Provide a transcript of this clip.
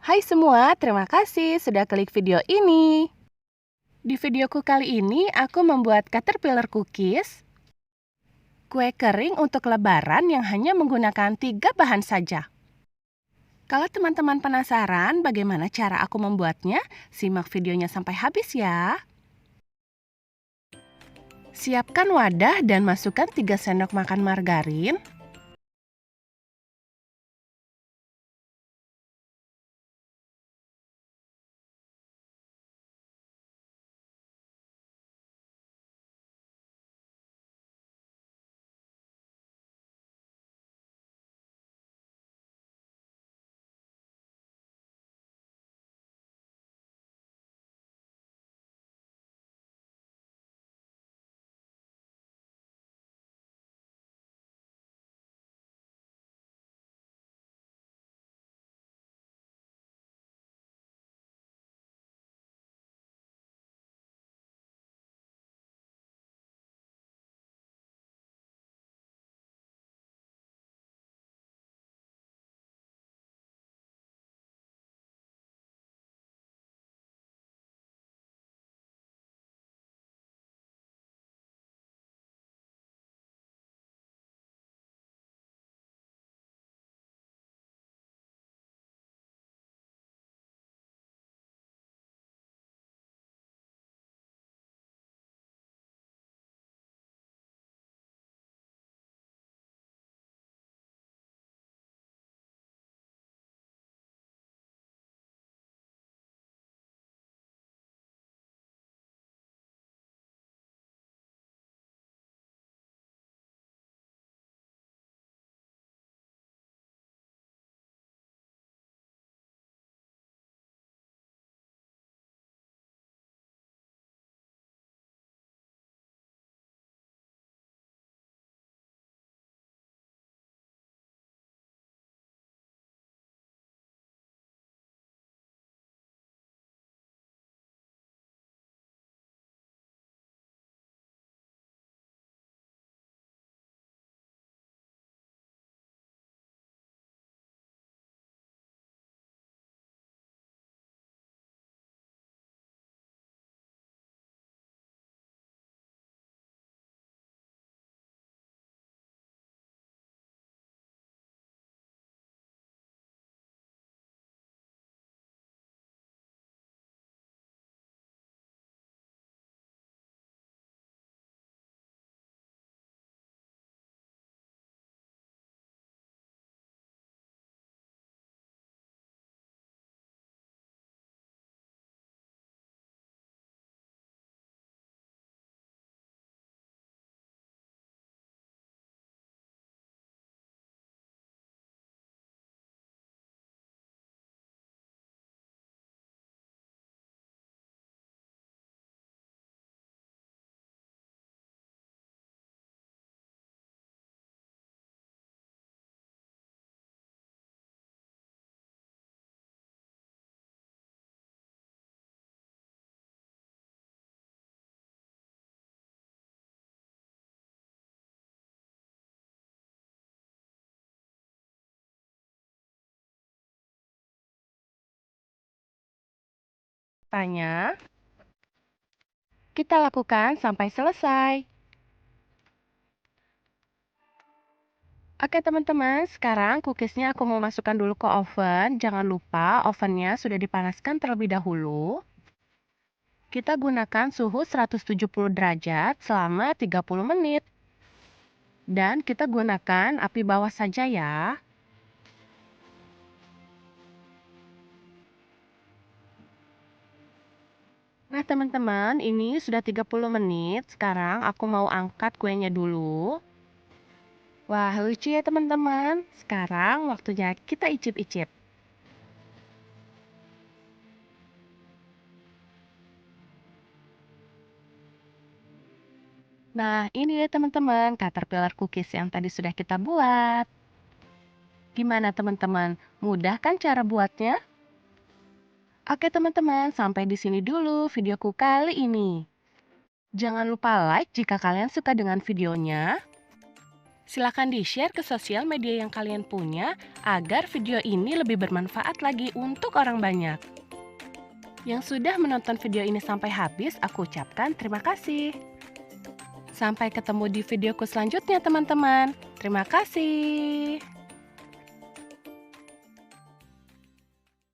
Hai semua, terima kasih sudah klik video ini. Di videoku kali ini, aku membuat caterpillar cookies, kue kering untuk lebaran yang hanya menggunakan 3 bahan saja. Kalau teman-teman penasaran bagaimana cara aku membuatnya, simak videonya sampai habis ya. Siapkan wadah dan masukkan 3 sendok makan margarin, tanya, kita lakukan sampai selesai. Oke teman-teman, sekarang cookiesnya aku mau masukkan dulu ke oven. Jangan lupa ovennya sudah dipanaskan terlebih dahulu. Kita gunakan suhu 170 derajat selama 30 menit. Dan kita gunakan api bawah saja ya. Nah teman-teman, ini sudah 30 menit. Sekarang aku mau angkat kuenya dulu. Wah, lucu ya teman-teman. Sekarang waktunya kita icip-icip. Nah, ini ya teman-teman, caterpillar cookies yang tadi sudah kita buat. Gimana teman-teman? Mudah kan cara buatnya? Oke teman-teman, sampai di sini dulu videoku kali ini. Jangan lupa like jika kalian suka dengan videonya. Silakan di-share ke sosial media yang kalian punya agar video ini lebih bermanfaat lagi untuk orang banyak. Yang sudah menonton video ini sampai habis, aku ucapkan terima kasih. Sampai ketemu di videoku selanjutnya, teman-teman. Terima kasih.